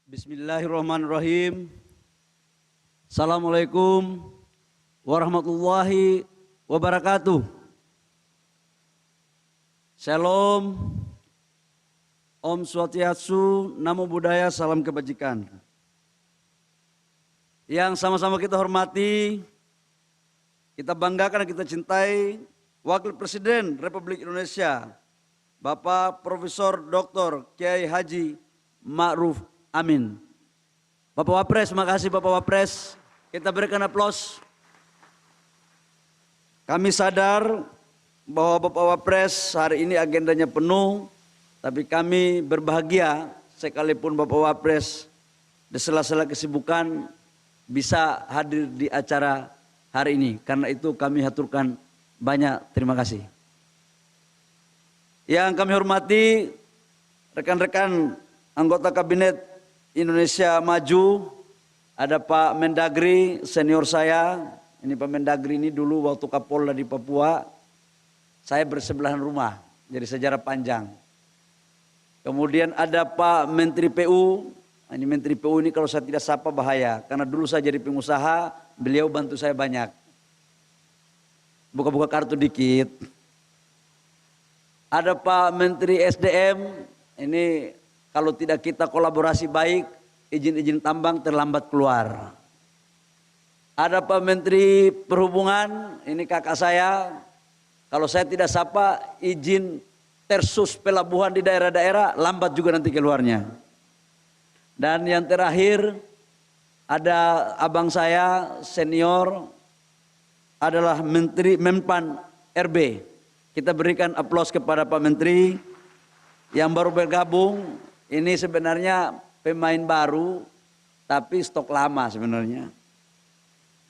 Bismillahirrahmanirrahim. Assalamualaikum warahmatullahi wabarakatuh. Shalom, Om Swastiastu, Namo Buddhaya, salam kebajikan. Yang sama-sama kita hormati, kita banggakan dan kita cintai Wakil Presiden Republik Indonesia, Bapak Profesor Dr. Kiai Haji Ma'ruf Amin. Bapak Wapres, makasih Bapak Wapres. Kita berikan aplaus. Kami sadar bahwa Bapak Wapres hari ini agendanya penuh, tapi kami berbahagia sekalipun Bapak Wapres di sela-sela kesibukan bisa hadir di acara hari ini. Karena itu kami haturkan banyak terima kasih. Yang kami hormati rekan-rekan anggota Kabinet Indonesia Maju, ada Pak Mendagri senior saya. Ini Pak Mendagri ini dulu waktu Kapolda di Papua, saya bersebelahan rumah, jadi sejarah panjang. Kemudian ada Pak Menteri PU, ini Menteri PU ini kalau saya tidak sapa bahaya, karena dulu saya jadi pengusaha, beliau bantu saya banyak. Buka-buka kartu dikit. Ada Pak Menteri SDM, ini kalau tidak kita kolaborasi baik, izin-izin tambang terlambat keluar. Ada Pak Menteri Perhubungan, ini kakak saya. Kalau saya tidak sapa, izin tersus pelabuhan di daerah-daerah lambat juga nanti keluarnya. Dan yang terakhir, ada abang saya senior, adalah Menteri Menpan RB. Kita berikan aplaus kepada Pak Menteri yang baru bergabung. Ini sebenarnya pemain baru, tapi stok lama sebenarnya.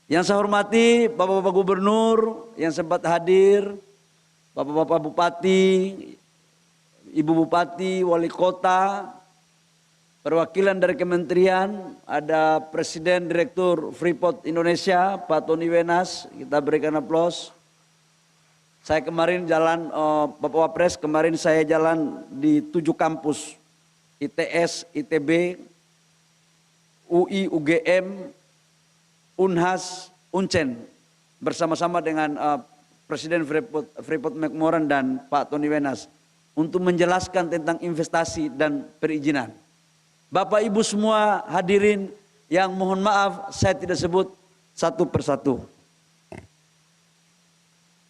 Yang saya hormati Bapak-Bapak Gubernur yang sempat hadir, Bapak-Bapak Bupati, Ibu Bupati, Wali Kota, perwakilan dari kementerian, ada Presiden Direktur Freeport Indonesia, Pak Tony Wenas, kita berikan aplaus. Saya kemarin jalan, Bapak Wapres, kemarin saya jalan di 7 kampus. ITS, ITB, UI, UGM, Unhas, Uncen bersama-sama dengan Presiden Freeport McMoran dan Pak Tony Wenas untuk menjelaskan tentang investasi dan perizinan. Bapak Ibu semua hadirin yang mohon maaf saya tidak sebut satu persatu.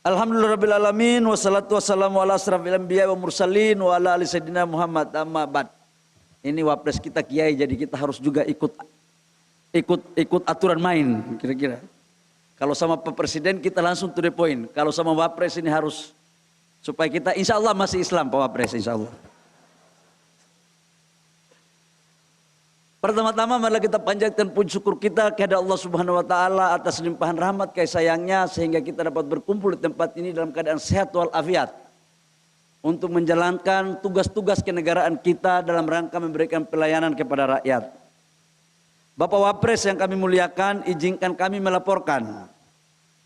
Alhamdulillahirrahmanirrahim, wassalatu wassalamu ala asrafil anbiya wa mursalin wa ala ali sayyidina Muhammad, amma ba'd. Ini Wapres kita kiai, jadi kita harus juga ikut aturan main kira-kira. Kalau sama Pak Presiden kita langsung to the point. Kalau sama Wapres ini harus supaya kita insya Allah masih Islam Pak Wapres, insya Allah. Pertama-tama marilah kita panjatkan puji syukur kita kepada Allah Subhanahu wa taala atas limpahan rahmat kasih sayangnya sehingga kita dapat berkumpul di tempat ini dalam keadaan sehat walafiat untuk menjalankan tugas-tugas kenegaraan kita dalam rangka memberikan pelayanan kepada rakyat. Bapak Wapres yang kami muliakan, izinkan kami melaporkan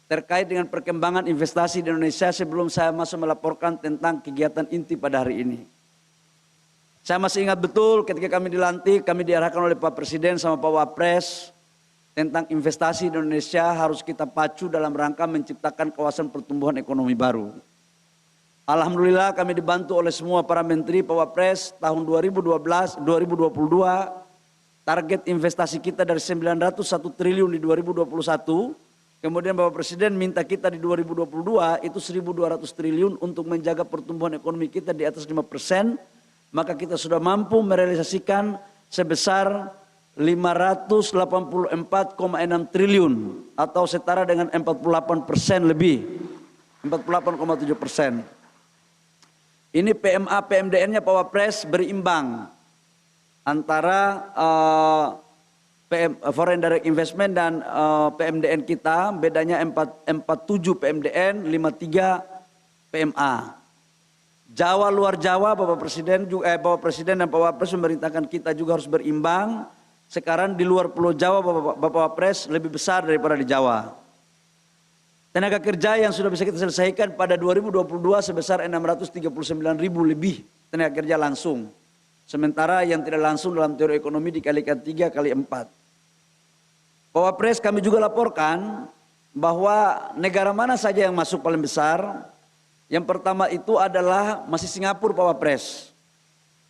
terkait dengan perkembangan investasi di Indonesia sebelum saya masuk melaporkan tentang kegiatan inti pada hari ini. Saya masih ingat betul ketika kami dilantik, kami diarahkan oleh Pak Presiden sama Pak Wapres tentang investasi di Indonesia harus kita pacu dalam rangka menciptakan kawasan pertumbuhan ekonomi baru. Alhamdulillah kami dibantu oleh semua para menteri, Pak Wapres, tahun 2022 target investasi kita dari 901 triliun di 2021, kemudian Bapak Presiden minta kita di 2022 itu 1.200 triliun untuk menjaga pertumbuhan ekonomi kita di atas 5%, maka kita sudah mampu merealisasikan sebesar 584,6 triliun atau setara dengan 48% lebih, 48,7%. Ini PMA PMDN-nya Pak Wapres berimbang antara Foreign Direct Investment dan PMDN kita, bedanya 47 PMDN, 53 PMA. Jawa luar Jawa Bapak Presiden dan Pak Wapres memerintahkan kita juga harus berimbang. Sekarang di luar Pulau Jawa Bapak Wapres lebih besar daripada di Jawa. Tenaga kerja yang sudah bisa kita selesaikan pada 2022 sebesar 639.000 lebih tenaga kerja langsung. Sementara yang tidak langsung dalam teori ekonomi dikalikan 3 kali 4. Pak Wapres, kami juga laporkan bahwa negara mana saja yang masuk paling besar. Yang pertama itu adalah masih Singapura, Pak Wapres.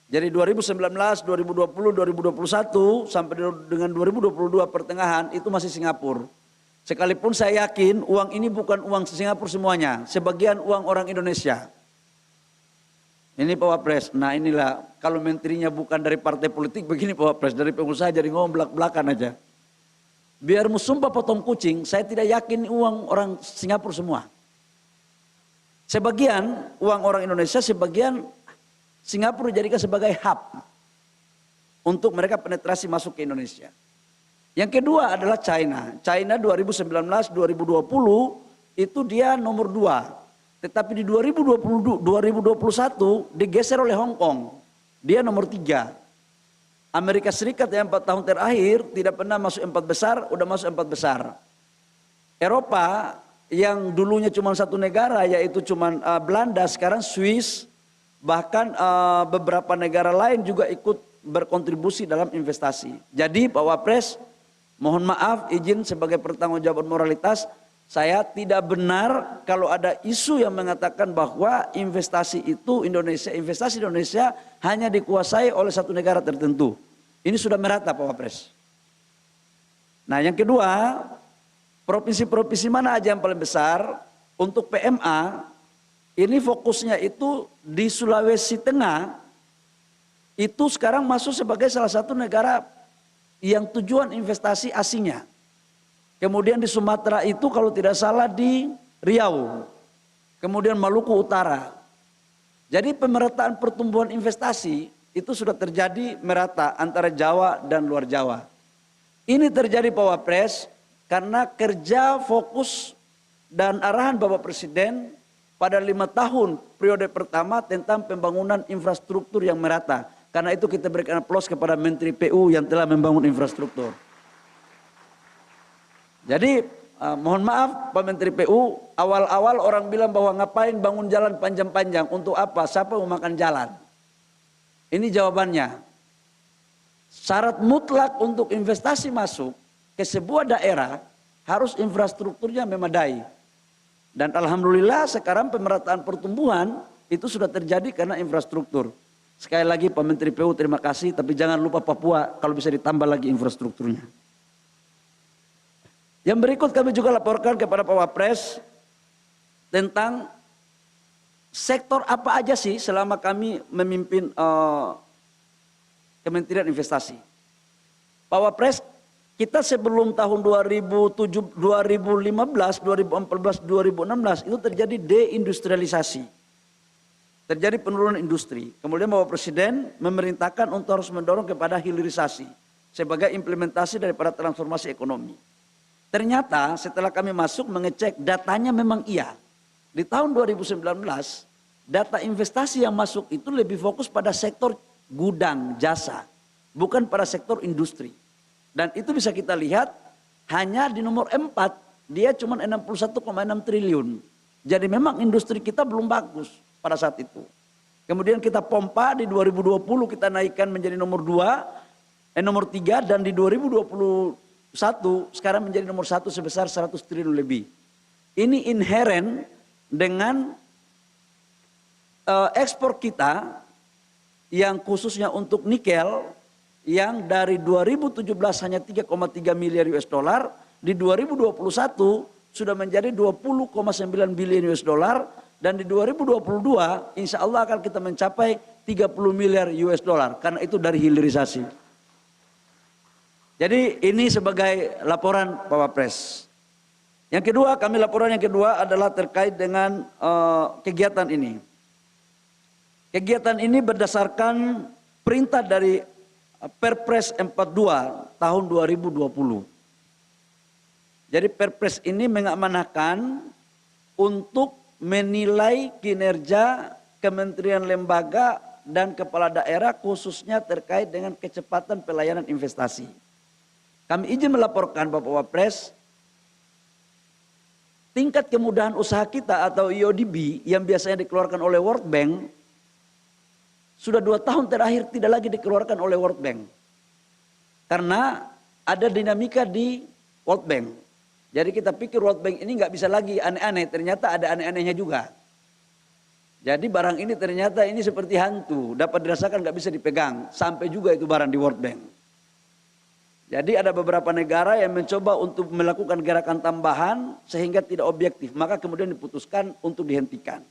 Jadi 2019, 2020, 2021 sampai dengan 2022 pertengahan itu masih Singapura. Sekalipun saya yakin uang ini bukan uang Singapura semuanya, sebagian uang orang Indonesia. Ini Pak Wapres, nah inilah kalau menterinya bukan dari partai politik begini Pak Wapres, dari pengusaha jadi ngomong belak-belakan aja. Biar sumpah potong kucing, saya tidak yakin uang orang Singapura semua. Sebagian uang orang Indonesia, sebagian Singapura dijadikan sebagai hub untuk mereka penetrasi masuk ke Indonesia. Yang kedua adalah China. China 2019-2020 itu dia nomor 2. Tetapi di 2021 digeser oleh Hong Kong. Dia nomor 3. Amerika Serikat yang 4 tahun terakhir tidak pernah masuk 4 besar, udah masuk 4 besar. Eropa yang dulunya cuma satu negara yaitu cuma Belanda, sekarang Swiss, bahkan beberapa negara lain juga ikut berkontribusi dalam investasi. Jadi Pak Wapres, mohon maaf izin sebagai pertanggungjawaban moralitas, saya tidak benar kalau ada isu yang mengatakan bahwa investasi Indonesia hanya dikuasai oleh satu negara tertentu. Ini sudah merata Pak Wapres. Nah yang kedua, provinsi-provinsi mana aja yang paling besar untuk PMA, ini fokusnya itu di Sulawesi Tengah, itu sekarang masuk sebagai salah satu negara yang tujuan investasi asingnya. Kemudian di Sumatera itu kalau tidak salah di Riau. Kemudian Maluku Utara. Jadi pemerataan pertumbuhan investasi itu sudah terjadi merata antara Jawa dan luar Jawa. Ini terjadi Pak Wapres karena kerja fokus dan arahan Bapak Presiden pada 5 tahun periode pertama tentang pembangunan infrastruktur yang merata. Karena itu kita berikan aplaus kepada Menteri PU yang telah membangun infrastruktur. Jadi mohon maaf Pak Menteri PU, awal-awal orang bilang bahwa ngapain bangun jalan panjang-panjang, untuk apa, siapa mau makan jalan. Ini jawabannya. Syarat mutlak untuk investasi masuk ke sebuah daerah harus infrastrukturnya memadai. Dan alhamdulillah sekarang pemerataan pertumbuhan itu sudah terjadi karena infrastruktur. Sekali lagi Pak Menteri PU terima kasih, tapi jangan lupa Papua kalau bisa ditambah lagi infrastrukturnya. Yang berikut kami juga laporkan kepada Pak Wapres tentang sektor apa aja sih selama kami memimpin Kementerian Investasi. Pak Wapres, kita sebelum tahun 2015, 2014, 2016 itu terjadi deindustrialisasi. Terjadi penurunan industri. Kemudian Bapak Presiden memerintahkan untuk harus mendorong kepada hilirisasi sebagai implementasi daripada transformasi ekonomi. Ternyata setelah kami masuk mengecek datanya memang iya. Di tahun 2019 data investasi yang masuk itu lebih fokus pada sektor gudang, jasa. Bukan pada sektor industri. Dan itu bisa kita lihat hanya di nomor 4 dia cuma 61,6 triliun. Jadi memang industri kita belum bagus pada saat itu. Kemudian kita pompa di 2020 kita naikkan menjadi nomor 3 dan di 2021 sekarang menjadi nomor 1 sebesar 100 triliun lebih. Ini inheren dengan ekspor kita yang khususnya untuk nikel yang dari 2017 hanya 3,3 miliar US dollar, di 2021 sudah menjadi 20,9 bilion US dollar, dan di 2022 insya Allah akan kita mencapai 30 miliar US dollar karena itu dari hilirisasi. Jadi ini sebagai laporan Pak Wapres. Yang kedua, laporan yang kedua adalah terkait dengan kegiatan ini. Kegiatan ini berdasarkan perintah dari Perpres 42 tahun 2020. Jadi Perpres ini mengamanahkan untuk menilai kinerja kementerian lembaga dan kepala daerah khususnya terkait dengan kecepatan pelayanan investasi. Kami izin melaporkan Bapak Wapres, tingkat kemudahan usaha kita atau IODB yang biasanya dikeluarkan oleh World Bank sudah 2 tahun terakhir tidak lagi dikeluarkan oleh World Bank. Karena ada dinamika di World Bank. Jadi kita pikir World Bank ini nggak bisa lagi aneh-aneh, ternyata ada aneh-anehnya juga. Jadi barang ini ternyata ini seperti hantu, dapat dirasakan nggak bisa dipegang, sampai juga itu barang di World Bank. Jadi ada beberapa negara yang mencoba untuk melakukan gerakan tambahan sehingga tidak objektif, maka kemudian diputuskan untuk dihentikan.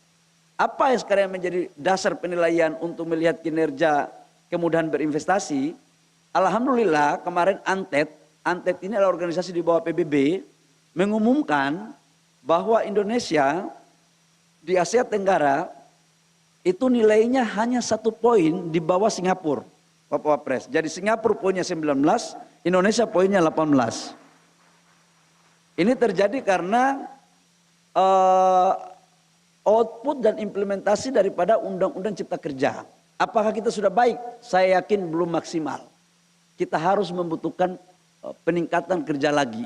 Apa yang sekarang menjadi dasar penilaian untuk melihat kinerja kemudahan berinvestasi? Alhamdulillah kemarin ANTED ini adalah organisasi di bawah PBB, mengumumkan bahwa Indonesia di Asia Tenggara itu nilainya hanya 1 poin di bawah Singapura, Bapak Wapres. Jadi Singapura poinnya 19, Indonesia poinnya 18. Ini terjadi karena output dan implementasi daripada Undang-Undang Cipta Kerja. Apakah kita sudah baik? Saya yakin belum maksimal. Kita harus membutuhkan peningkatan kerja lagi.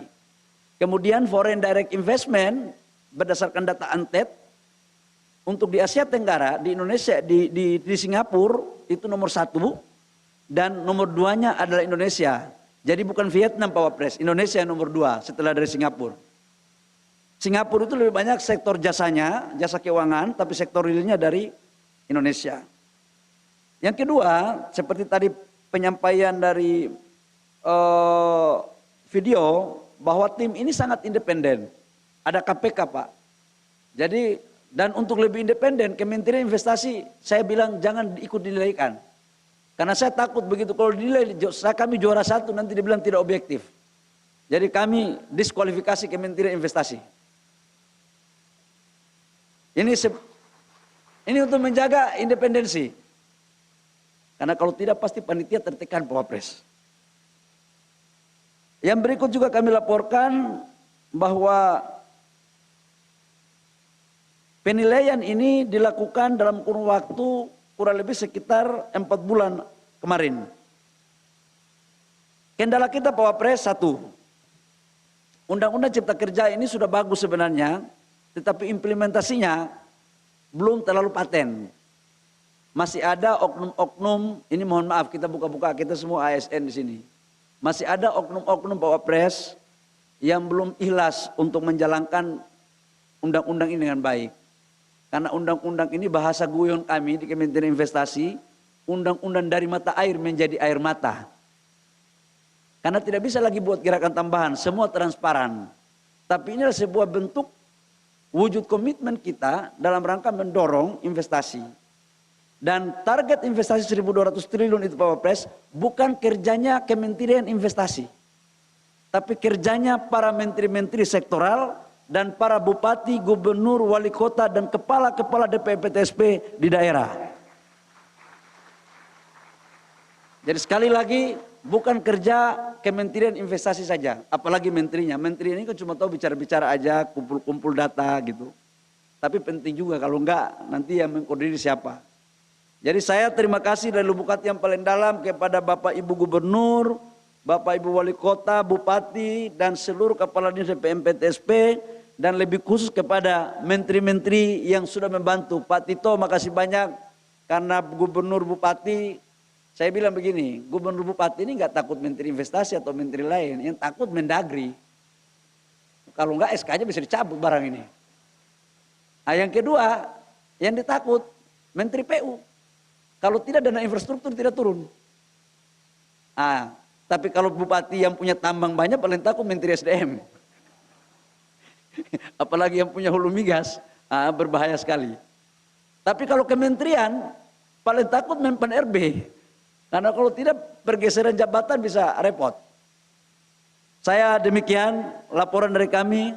Kemudian foreign direct investment berdasarkan data ANTED untuk di Asia Tenggara, di Indonesia, di Singapura itu nomor 1 dan nomor 2-nya adalah Indonesia. Jadi bukan Vietnam Pak Wapres, Indonesia yang nomor 2 setelah dari Singapura. Singapura itu lebih banyak sektor jasanya, jasa keuangan, tapi sektor realnya dari Indonesia. Yang kedua, seperti tadi penyampaian dari video, bahwa tim ini sangat independen. Ada KPK Pak. Jadi dan untuk lebih independen, Kementerian Investasi saya bilang jangan ikut dinilaikan. Karena saya takut begitu kalau dinilai kami juara 1 nanti dibilang tidak objektif. Jadi kami diskualifikasi Kementerian Investasi. Ini untuk menjaga independensi. Karena kalau tidak pasti panitia tertekan Pak Wapres. Yang berikut juga kami laporkan bahwa penilaian ini dilakukan dalam kurun waktu kurang lebih sekitar 4 bulan kemarin. Kendala kita Pak Wapres 1, Undang-Undang Cipta Kerja ini sudah bagus sebenarnya, tetapi implementasinya belum terlalu paten. Masih ada oknum-oknum, ini mohon maaf kita buka-buka, kita semua ASN di sini. Masih ada oknum-oknum Pak Wapres yang belum ikhlas untuk menjalankan undang-undang ini dengan baik. Karena undang-undang ini bahasa guyon kami di Kementerian Investasi, undang-undang dari mata air menjadi air mata. Karena tidak bisa lagi buat gerakan tambahan, semua transparan. Tapi ini adalah sebuah bentuk wujud komitmen kita dalam rangka mendorong investasi. Dan target investasi 1.200 triliun itu Pak Wapres bukan kerjanya Kementerian Investasi. Tapi kerjanya para menteri-menteri sektoral dan para bupati, gubernur, wali kota dan kepala-kepala DPPTSP di daerah. Jadi sekali lagi bukan kerja Kementerian Investasi saja, apalagi menterinya. Menteri ini kan cuma tahu bicara-bicara aja, kumpul-kumpul data gitu. Tapi penting juga kalau enggak nanti yang mengkoordinir siapa. Jadi saya terima kasih dari lubuk hati yang paling dalam kepada Bapak Ibu Gubernur, Bapak Ibu Wali Kota, Bupati, dan seluruh kepala dinas PMPTSP, dan lebih khusus kepada menteri-menteri yang sudah membantu. Pak Tito makasih banyak, karena Gubernur Bupati, saya bilang begini, Gubernur Bupati ini nggak takut menteri investasi atau menteri lain, yang takut Mendagri. Kalau nggak SK-nya bisa dicabut barang ini. Nah, yang kedua, yang ditakut Menteri PU. Kalau tidak dana infrastruktur tidak turun. Ah, tapi kalau bupati yang punya tambang banyak paling takut Menteri SDM. Apalagi yang punya hulu migas, berbahaya sekali. Tapi kalau kementerian paling takut Menpan RB. Karena kalau tidak pergeseran jabatan bisa repot. Saya demikian laporan dari kami.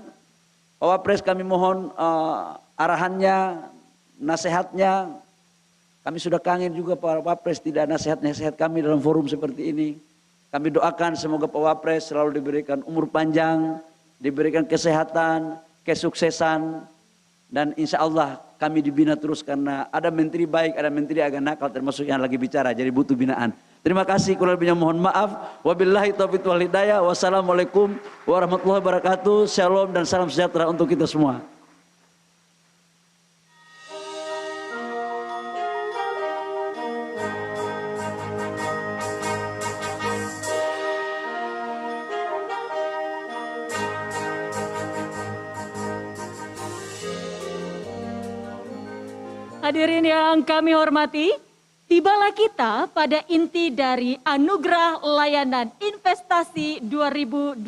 Pak Wapres kami mohon arahannya, nasihatnya. Kami sudah kangen juga Pak Wapres tidak nasihat-nasihat kami dalam forum seperti ini. Kami doakan semoga Pak Wapres selalu diberikan umur panjang, diberikan kesehatan, kesuksesan. Dan insya Allah kami dibina terus karena ada menteri baik, ada menteri agak nakal termasuk yang lagi bicara. Jadi butuh binaan. Terima kasih, kurang lebihnya mohon maaf. Wabillahi taufiq wal hidayah. Wassalamualaikum warahmatullahi wabarakatuh. Shalom dan salam sejahtera untuk kita semua. Hadirin yang kami hormati, tibalah kita pada inti dari Anugerah Layanan Investasi 2022,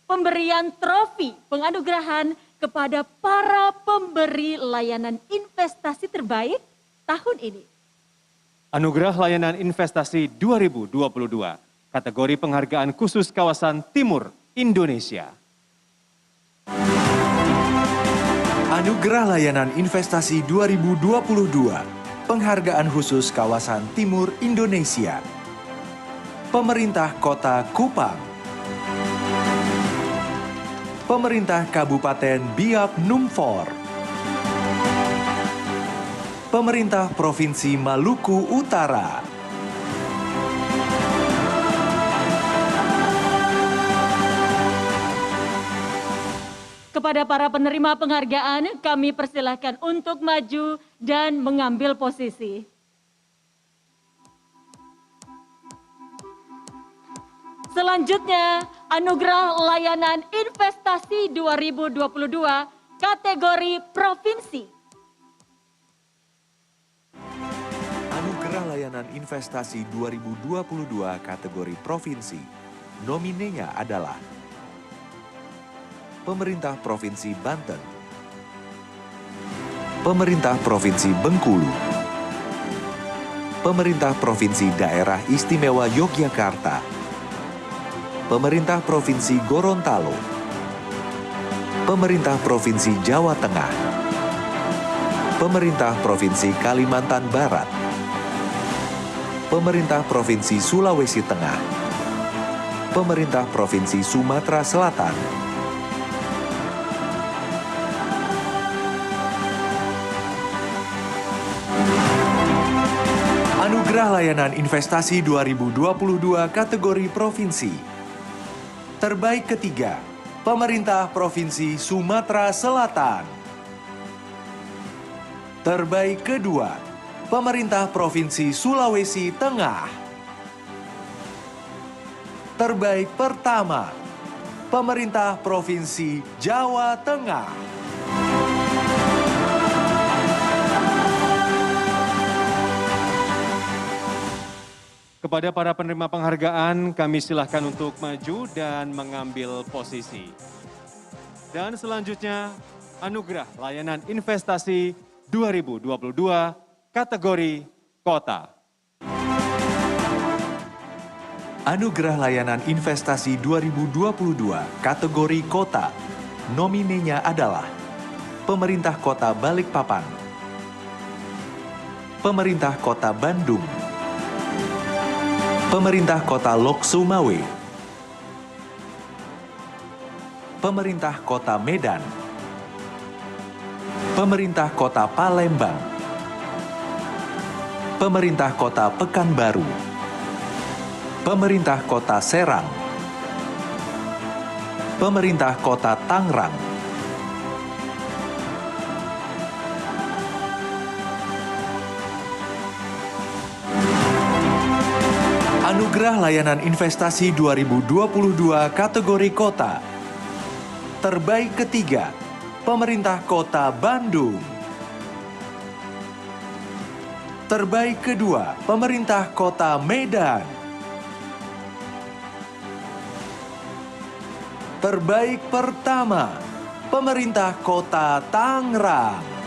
pemberian trofi penganugerahan kepada para pemberi layanan investasi terbaik tahun ini. Anugerah Layanan Investasi 2022, kategori penghargaan khusus kawasan Timur Indonesia. Anugerah Layanan Investasi 2022, penghargaan khusus kawasan Timur Indonesia. Pemerintah Kota Kupang. Pemerintah Kabupaten Biak Numfor. Pemerintah Provinsi Maluku Utara. Kepada para penerima penghargaan, kami persilahkan untuk maju dan mengambil posisi. Selanjutnya, Anugerah Layanan Investasi 2022, kategori Provinsi. Anugerah Layanan Investasi 2022 kategori Provinsi. Nominenya adalah Pemerintah Provinsi Banten, Pemerintah Provinsi Bengkulu, Pemerintah Provinsi Daerah Istimewa Yogyakarta, Pemerintah Provinsi Gorontalo, Pemerintah Provinsi Jawa Tengah, Pemerintah Provinsi Kalimantan Barat, Pemerintah Provinsi Sulawesi Tengah, Pemerintah Provinsi Sumatera Selatan, Anugerah Layanan Investasi 2022 kategori Provinsi. Terbaik ketiga, Pemerintah Provinsi Sumatera Selatan. Terbaik kedua, Pemerintah Provinsi Sulawesi Tengah. Terbaik pertama, Pemerintah Provinsi Jawa Tengah. Kepada para penerima penghargaan, kami silahkan untuk maju dan mengambil posisi. Dan selanjutnya, Anugerah Layanan Investasi 2022, kategori Kota. Anugerah Layanan Investasi 2022, kategori Kota. Nominenya adalah Pemerintah Kota Balikpapan, Pemerintah Kota Bandung, Pemerintah Kota Lok Sumawe, Pemerintah Kota Medan, Pemerintah Kota Palembang, Pemerintah Kota Pekanbaru, Pemerintah Kota Serang, Pemerintah Kota Tangerang, Anugerah Layanan Investasi 2022 kategori Kota. Terbaik ketiga, Pemerintah Kota Bandung. Terbaik kedua, Pemerintah Kota Medan. Terbaik pertama, Pemerintah Kota Tangerang.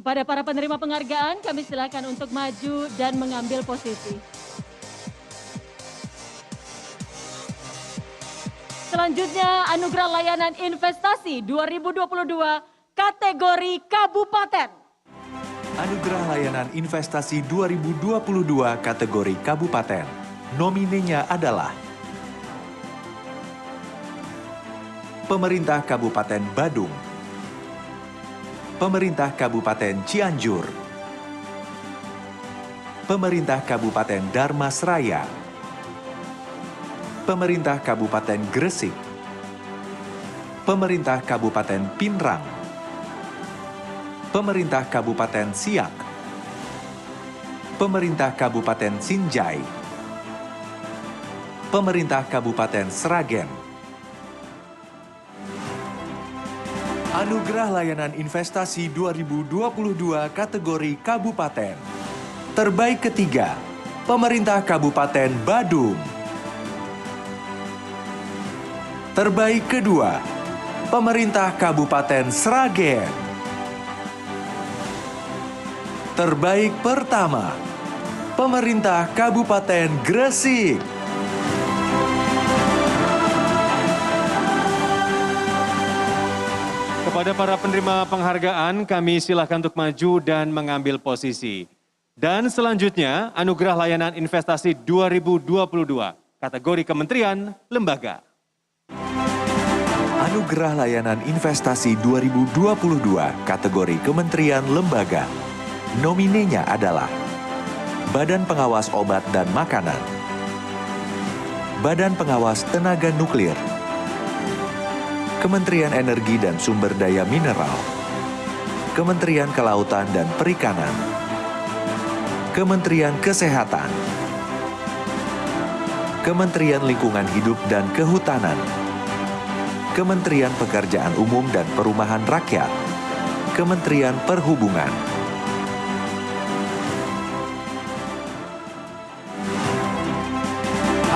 Kepada para penerima penghargaan, kami silakan untuk maju dan mengambil posisi. Selanjutnya, Anugerah Layanan Investasi 2022, kategori Kabupaten. Anugerah Layanan Investasi 2022 kategori Kabupaten. Nominenya adalah Pemerintah Kabupaten Badung, Pemerintah Kabupaten Cianjur, Pemerintah Kabupaten Darmasraya, Pemerintah Kabupaten Gresik, Pemerintah Kabupaten Pinrang, Pemerintah Kabupaten Siak, Pemerintah Kabupaten Sinjai, Pemerintah Kabupaten Sragen. Anugerah Layanan Investasi 2022 kategori Kabupaten. Terbaik ketiga, Pemerintah Kabupaten Badung. Terbaik kedua, Pemerintah Kabupaten Sragen. Terbaik pertama, Pemerintah Kabupaten Gresik. Kepada para penerima penghargaan, kami silakan untuk maju dan mengambil posisi. Dan selanjutnya, Anugerah Layanan Investasi 2022, kategori Kementerian Lembaga. Anugerah Layanan Investasi 2022 kategori Kementerian Lembaga. Nominenya adalah Badan Pengawas Obat dan Makanan, Badan Pengawas Tenaga Nuklir, Kementerian Energi dan Sumber Daya Mineral, Kementerian Kelautan dan Perikanan, Kementerian Kesehatan, Kementerian Lingkungan Hidup dan Kehutanan, Kementerian Pekerjaan Umum dan Perumahan Rakyat, Kementerian Perhubungan.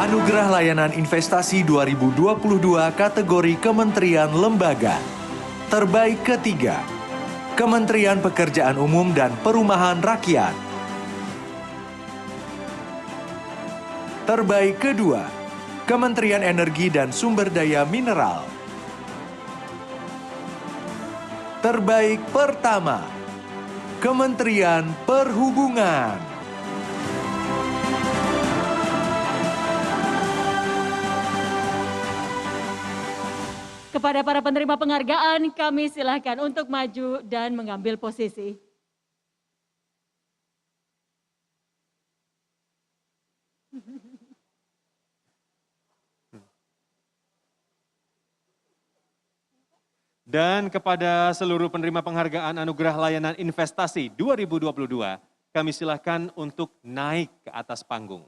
Anugerah Layanan Investasi 2022 kategori Kementerian Lembaga. Terbaik ketiga, Kementerian Pekerjaan Umum dan Perumahan Rakyat. Terbaik kedua, Kementerian Energi dan Sumber Daya Mineral. Terbaik pertama, Kementerian Perhubungan. Kepada para penerima penghargaan, kami silakan untuk maju dan mengambil posisi. Dan kepada seluruh penerima penghargaan Anugerah Layanan Investasi 2022, kami silakan untuk naik ke atas panggung.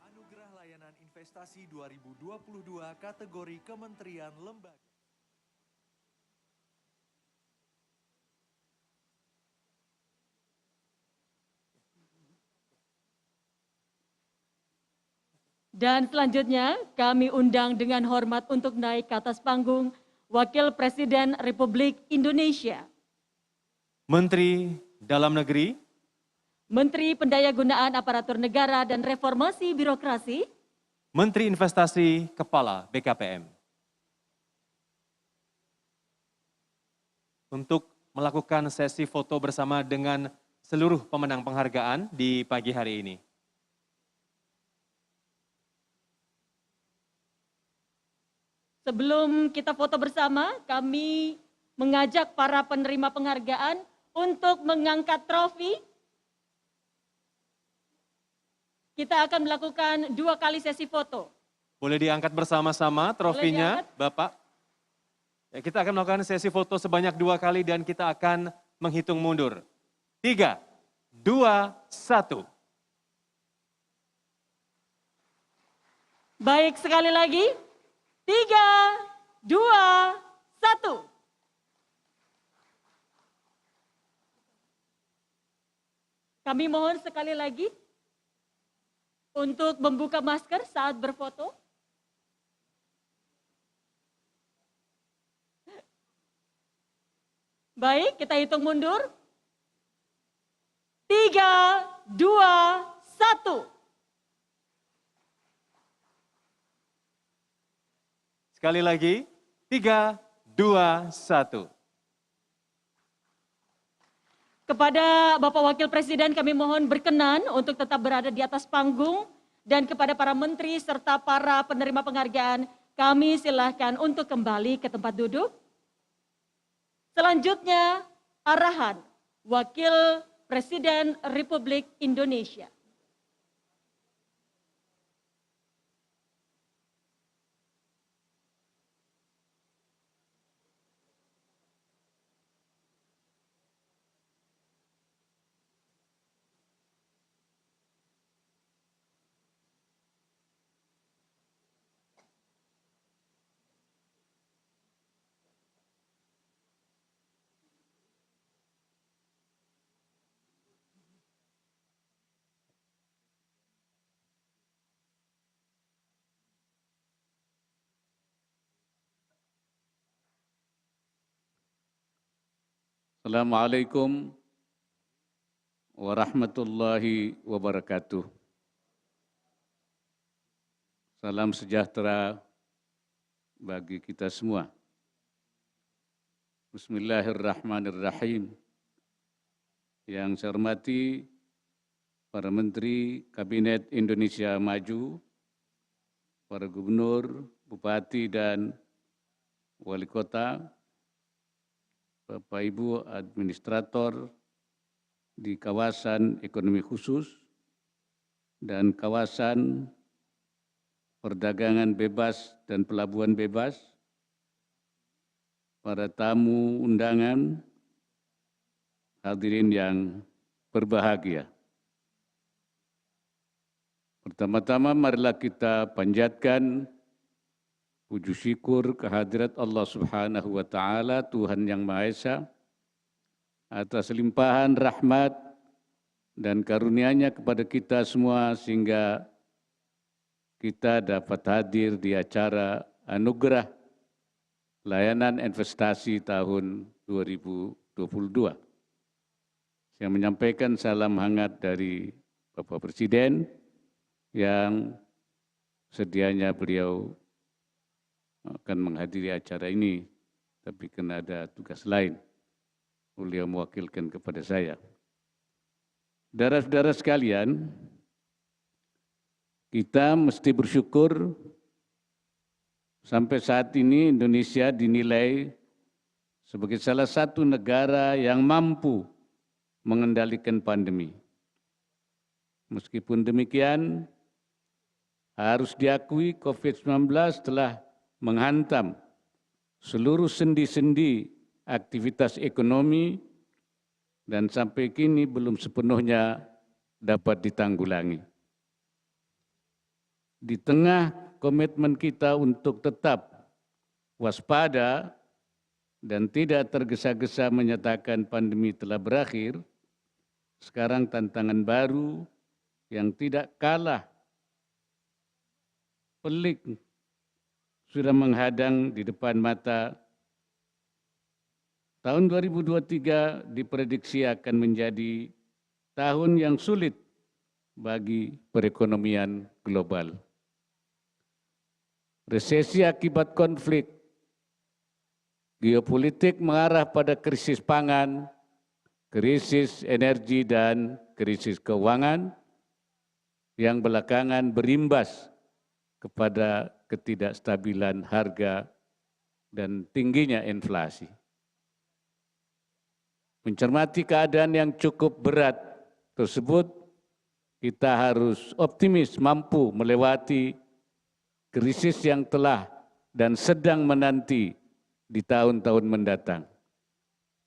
Anugerah Layanan Investasi 2022 kategori Kementerian Lembaga. Dan selanjutnya kami undang dengan hormat untuk naik ke atas panggung Wakil Presiden Republik Indonesia, Menteri Dalam Negeri, Menteri Pendayagunaan Aparatur Negara dan Reformasi Birokrasi, Menteri Investasi Kepala BKPM. Untuk melakukan sesi foto bersama dengan seluruh pemenang penghargaan di pagi hari ini. Sebelum kita foto bersama, kami mengajak para penerima penghargaan untuk mengangkat trofi. Kita akan melakukan 2 kali sesi foto. Boleh diangkat bersama-sama trofinya, Bapak. Ya, kita akan melakukan sesi foto sebanyak 2 kali dan kita akan menghitung mundur. 3, 2, 1. Baik, sekali lagi. 3, 2, 1. Kami mohon sekali lagi untuk membuka masker saat berfoto. Baik, kita hitung mundur. 3, 2, 1. Sekali lagi, 3, 2, 1. Kepada Bapak Wakil Presiden kami mohon berkenan untuk tetap berada di atas panggung, dan kepada para menteri serta para penerima penghargaan kami silahkan untuk kembali ke tempat duduk. Selanjutnya arahan Wakil Presiden Republik Indonesia. Assalamualaikum warahmatullahi wabarakatuh. Salam sejahtera bagi kita semua. Bismillahirrahmanirrahim. Yang saya hormati para Menteri Kabinet Indonesia Maju, para Gubernur, Bupati, dan Wali Kota, Bapak Ibu Administrator di kawasan ekonomi khusus dan kawasan perdagangan bebas dan pelabuhan bebas, para tamu undangan, hadirin yang berbahagia. Pertama-tama marilah kita panjatkan puji syukur kehadirat Allah Subhanahu wa Ta'ala, Tuhan Yang Maha Esa, atas limpahan rahmat dan karunia-Nya kepada kita semua sehingga kita dapat hadir di acara anugerah layanan investasi tahun 2022. Saya menyampaikan salam hangat dari Bapak Presiden yang sedianya beliau akan menghadiri acara ini, tapi karena ada tugas lain, beliau mewakilkan kepada saya. Saudara-saudara sekalian, kita mesti bersyukur sampai saat ini Indonesia dinilai sebagai salah satu negara yang mampu mengendalikan pandemi. Meskipun demikian, harus diakui COVID-19 telah menghantam seluruh sendi-sendi aktivitas ekonomi dan sampai kini belum sepenuhnya dapat ditanggulangi. Di tengah komitmen kita untuk tetap waspada dan tidak tergesa-gesa menyatakan pandemi telah berakhir, sekarang tantangan baru yang tidak kalah pelik sudah menghadang di depan mata. Tahun 2023 diprediksi akan menjadi tahun yang sulit bagi perekonomian global. Resesi akibat konflik geopolitik mengarah pada krisis pangan, krisis energi, dan krisis keuangan yang belakangan berimbas kepada ketidakstabilan harga dan tingginya inflasi. Mencermati keadaan yang cukup berat tersebut, kita harus optimis mampu melewati krisis yang telah dan sedang menanti di tahun-tahun mendatang.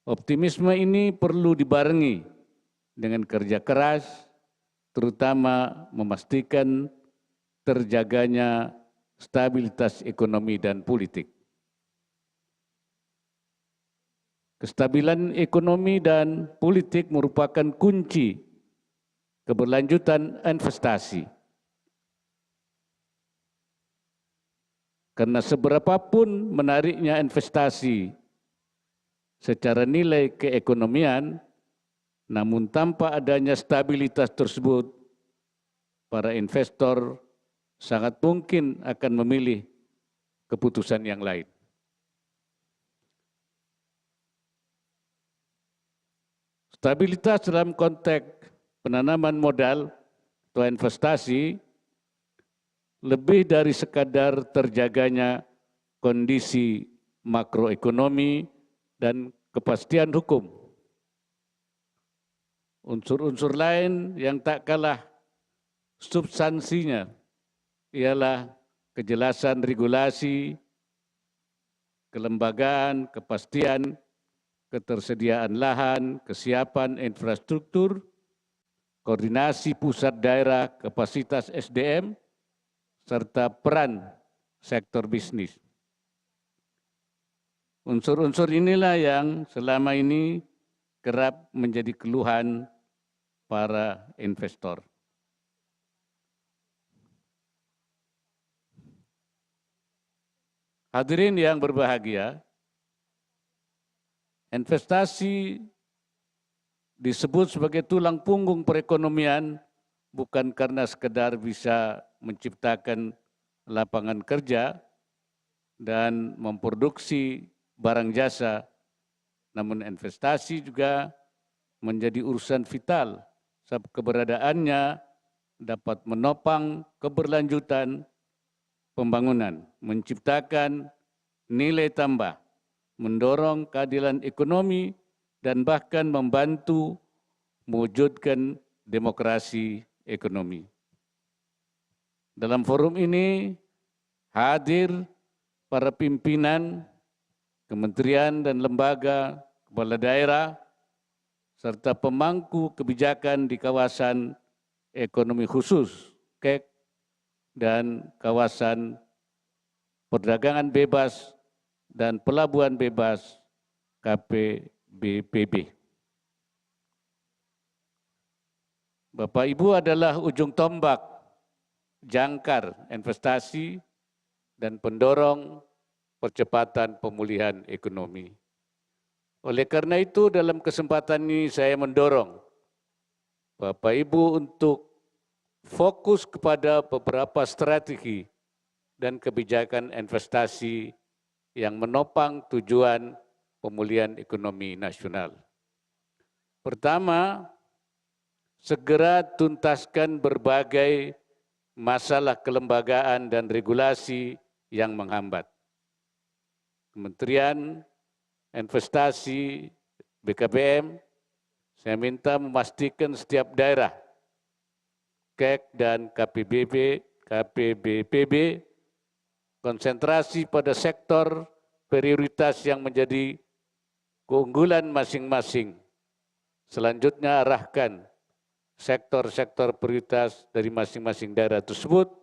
Optimisme ini perlu dibarengi dengan kerja keras, terutama memastikan terjaganya stabilitas ekonomi dan politik. Kestabilan ekonomi dan politik merupakan kunci keberlanjutan investasi. Karena seberapapun menariknya investasi, secara nilai keekonomian, namun tanpa adanya stabilitas tersebut, para investor sangat mungkin akan memilih keputusan yang lain. Stabilitas dalam konteks penanaman modal atau investasi lebih dari sekadar terjaganya kondisi makroekonomi dan kepastian hukum. Unsur-unsur lain yang tak kalah substansinya ialah kejelasan regulasi, kelembagaan, kepastian, ketersediaan lahan, kesiapan infrastruktur, koordinasi pusat daerah, kapasitas SDM, serta peran sektor bisnis. Unsur-unsur inilah yang selama ini kerap menjadi keluhan para investor. Hadirin yang berbahagia, investasi disebut sebagai tulang punggung perekonomian bukan karena sekedar bisa menciptakan lapangan kerja dan memproduksi barang jasa, namun investasi juga menjadi urusan vital sebab keberadaannya dapat menopang keberlanjutan pembangunan, menciptakan nilai tambah, mendorong keadilan ekonomi, dan bahkan membantu mewujudkan demokrasi ekonomi. Dalam forum ini hadir para pimpinan kementerian dan lembaga, kepala daerah, serta pemangku kebijakan di kawasan ekonomi khusus, KEK, dan kawasan perdagangan bebas dan pelabuhan bebas, KPBPB. Bapak Ibu adalah ujung tombak jangkar investasi dan pendorong percepatan pemulihan ekonomi. Oleh karena itu, dalam kesempatan ini saya mendorong Bapak Ibu untuk fokus kepada beberapa strategi dan kebijakan investasi yang menopang tujuan pemulihan ekonomi nasional. Pertama, segera tuntaskan berbagai masalah kelembagaan dan regulasi yang menghambat. Kementerian Investasi BKPM, saya minta memastikan setiap daerah, KEK dan KPBPB konsentrasi pada sektor prioritas yang menjadi keunggulan masing-masing. Selanjutnya arahkan sektor-sektor prioritas dari masing-masing daerah tersebut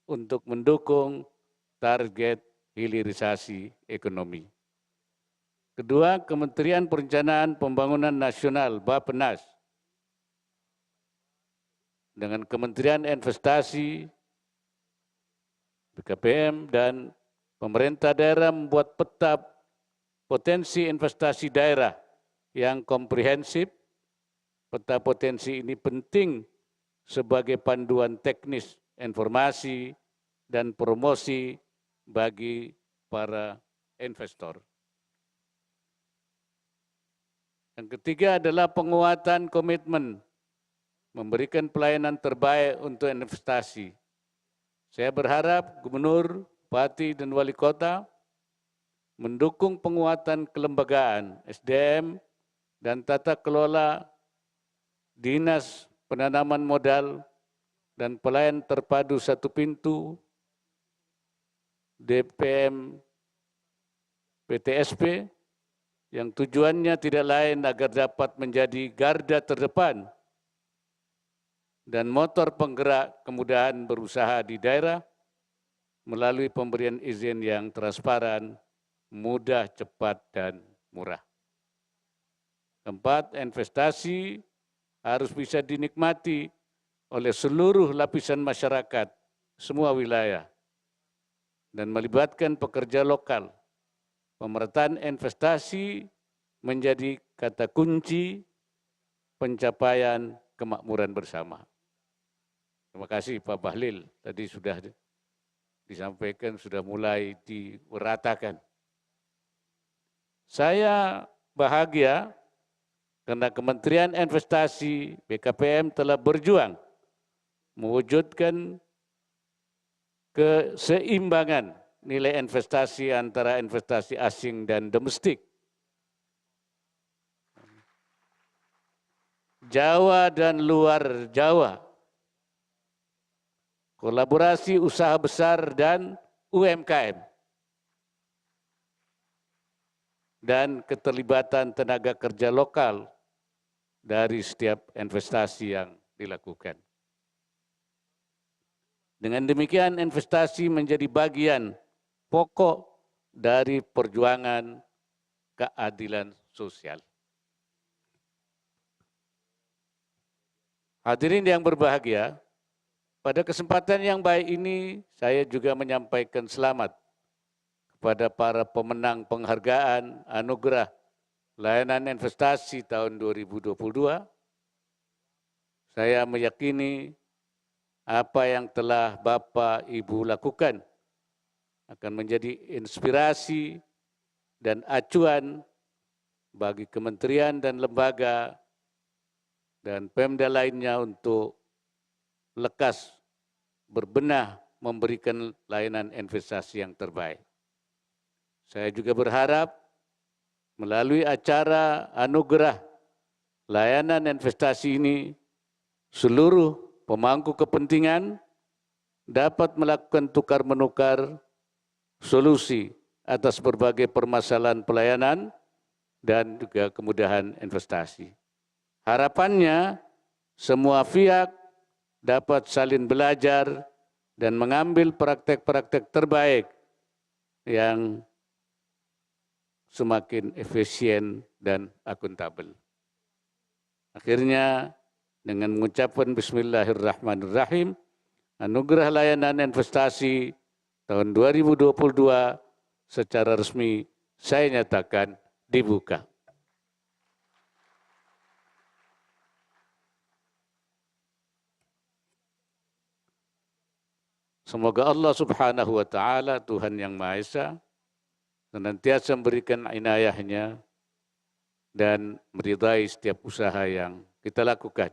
untuk mendukung target hilirisasi ekonomi. Kedua, Kementerian Perencanaan Pembangunan Nasional Bappenas dengan Kementerian Investasi, BKPM, dan pemerintah daerah membuat peta potensi investasi daerah yang komprehensif. Peta potensi ini penting sebagai panduan teknis informasi dan promosi bagi para investor. Yang ketiga adalah penguatan komitmen memberikan pelayanan terbaik untuk investasi. Saya berharap Gubernur, Bupati, dan Wali Kota mendukung penguatan kelembagaan, SDM, dan tata kelola Dinas Penanaman Modal dan Pelayan Terpadu Satu Pintu, DPM PTSP, yang tujuannya tidak lain agar dapat menjadi garda terdepan dan motor penggerak kemudahan berusaha di daerah melalui pemberian izin yang transparan, mudah, cepat, dan murah. Keempat, investasi harus bisa dinikmati oleh seluruh lapisan masyarakat, semua wilayah, dan melibatkan pekerja lokal. Pemerataan investasi menjadi kata kunci pencapaian kemakmuran bersama. Terima kasih Pak Bahlil, tadi sudah disampaikan, sudah mulai diweratakan. Saya bahagia karena Kementerian Investasi BKPM telah berjuang mewujudkan keseimbangan nilai investasi antara investasi asing dan domestik. Jawa dan luar Jawa, kolaborasi usaha besar dan UMKM, dan keterlibatan tenaga kerja lokal dari setiap investasi yang dilakukan. Dengan demikian investasi menjadi bagian pokok dari perjuangan keadilan sosial. Hadirin yang berbahagia, pada kesempatan yang baik ini saya juga menyampaikan selamat kepada para pemenang penghargaan anugerah layanan investasi tahun 2022. Saya meyakini apa yang telah Bapak Ibu lakukan akan menjadi inspirasi dan acuan bagi kementerian dan lembaga dan Pemda lainnya untuk lekas berbenah memberikan layanan investasi yang terbaik. Saya juga berharap melalui acara anugerah layanan investasi ini, seluruh pemangku kepentingan dapat melakukan tukar-menukar solusi atas berbagai permasalahan pelayanan dan juga kemudahan investasi. Harapannya semua pihak dapat saling belajar dan mengambil praktek-praktek terbaik yang semakin efisien dan akuntabel. Akhirnya, dengan mengucapkan Bismillahirrahmanirrahim, anugerah layanan investasi tahun 2022 secara resmi saya nyatakan dibuka. Semoga Allah Subhanahu wa Ta'ala, Tuhan yang Maha Esa, senantiasa memberikan inayahnya dan meridai setiap usaha yang kita lakukan.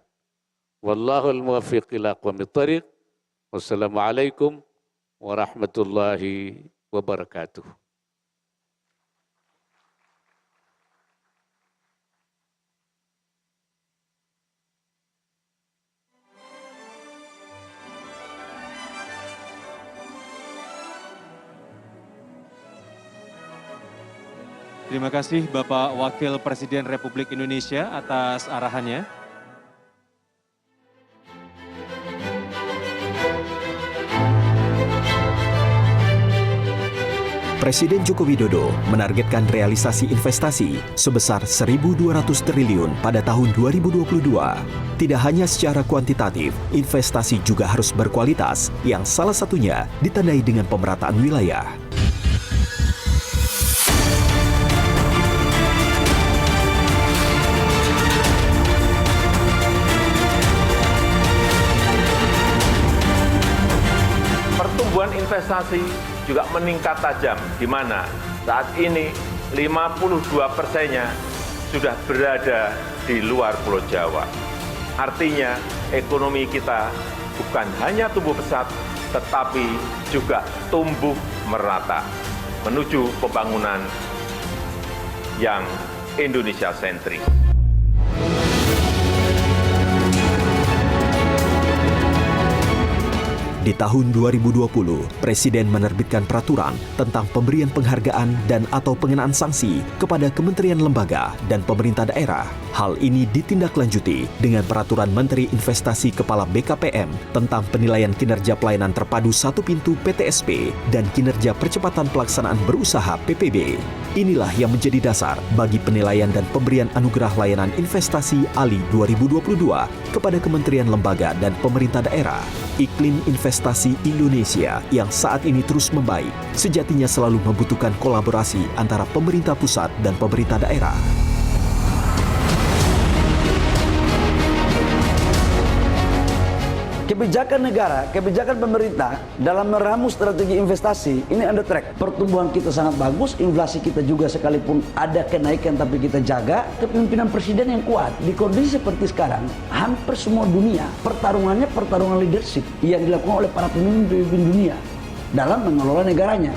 Wallahul muwaffiq ila aqwamit thariq. Wassalamualaikum warahmatullahi wabarakatuh. Terima kasih Bapak Wakil Presiden Republik Indonesia atas arahannya. Presiden Joko Widodo menargetkan realisasi investasi sebesar 1.200 triliun pada tahun 2022. Tidak hanya secara kuantitatif, investasi juga harus berkualitas, yang salah satunya ditandai dengan pemerataan wilayah. Pertumbuhan investasi juga meningkat tajam, di mana saat ini 52%-nya sudah berada di luar Pulau Jawa. Artinya ekonomi kita bukan hanya tumbuh pesat, tetapi juga tumbuh merata menuju pembangunan yang Indonesia sentris. Di tahun 2020, Presiden menerbitkan peraturan tentang pemberian penghargaan dan atau pengenaan sanksi kepada kementerian lembaga dan pemerintah daerah. Hal ini ditindaklanjuti dengan Peraturan Menteri Investasi Kepala BKPM tentang penilaian kinerja pelayanan terpadu satu pintu PTSP dan kinerja percepatan pelaksanaan berusaha PPB. Inilah yang menjadi dasar bagi penilaian dan pemberian anugerah layanan investasi ALI 2022 kepada kementerian lembaga dan pemerintah daerah. Iklim investasi Indonesia yang saat ini terus membaik, sejatinya selalu membutuhkan kolaborasi antara pemerintah pusat dan pemerintah daerah. kebijakan negara, kebijakan pemerintah dalam meramu strategi investasi ini under track. Pertumbuhan kita sangat bagus, inflasi kita juga sekalipun ada kenaikan tapi kita jaga. Kepemimpinan presiden yang kuat di kondisi seperti sekarang, hampir semua dunia pertarungannya pertarungan leadership yang dilakukan oleh para pemimpin dunia dalam mengelola negaranya.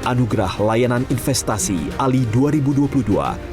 Anugerah Layanan Investasi ALI 2022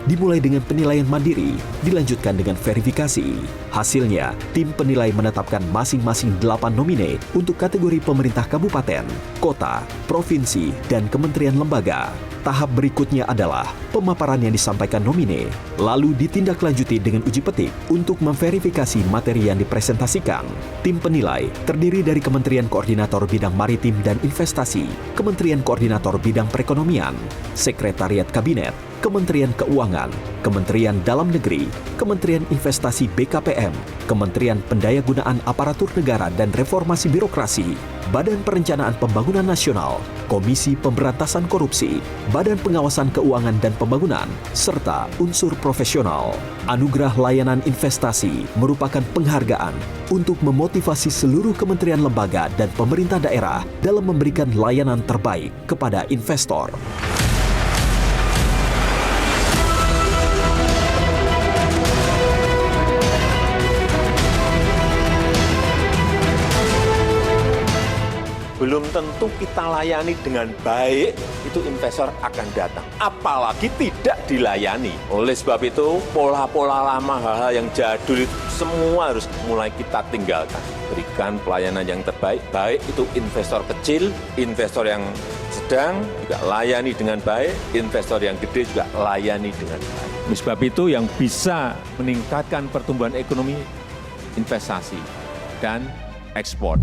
dimulai dengan penilaian mandiri, dilanjutkan dengan verifikasi. Hasilnya, tim penilai menetapkan masing-masing 8 nomine untuk kategori pemerintah kabupaten, kota, provinsi, dan kementerian lembaga. Tahap berikutnya adalah pemaparan yang disampaikan nomine, lalu ditindaklanjuti dengan uji petik untuk memverifikasi materi yang dipresentasikan. Tim penilai terdiri dari Kementerian Koordinator Bidang Maritim dan Investasi, Kementerian Koordinator Bidang Perekonomian, Sekretariat Kabinet, Kementerian Keuangan, Kementerian Dalam Negeri, Kementerian Investasi BKPM, Kementerian Pendayagunaan Aparatur Negara dan Reformasi Birokrasi, Badan Perencanaan Pembangunan Nasional, Komisi Pemberantasan Korupsi, Badan Pengawasan Keuangan dan Pembangunan, serta unsur profesional. Anugerah Layanan Investasi merupakan penghargaan untuk memotivasi seluruh kementerian lembaga dan pemerintah daerah dalam memberikan layanan terbaik kepada investor. Belum tentu kita layani dengan baik, itu investor akan datang. Apalagi tidak dilayani. Oleh sebab itu, pola-pola lama, hal-hal yang jadul itu semua harus mulai kita tinggalkan. Berikan pelayanan yang terbaik, baik itu investor kecil, investor yang sedang juga layani dengan baik, investor yang gede juga layani dengan baik. Oleh sebab itu, yang bisa meningkatkan pertumbuhan ekonomi, investasi, dan ekspor.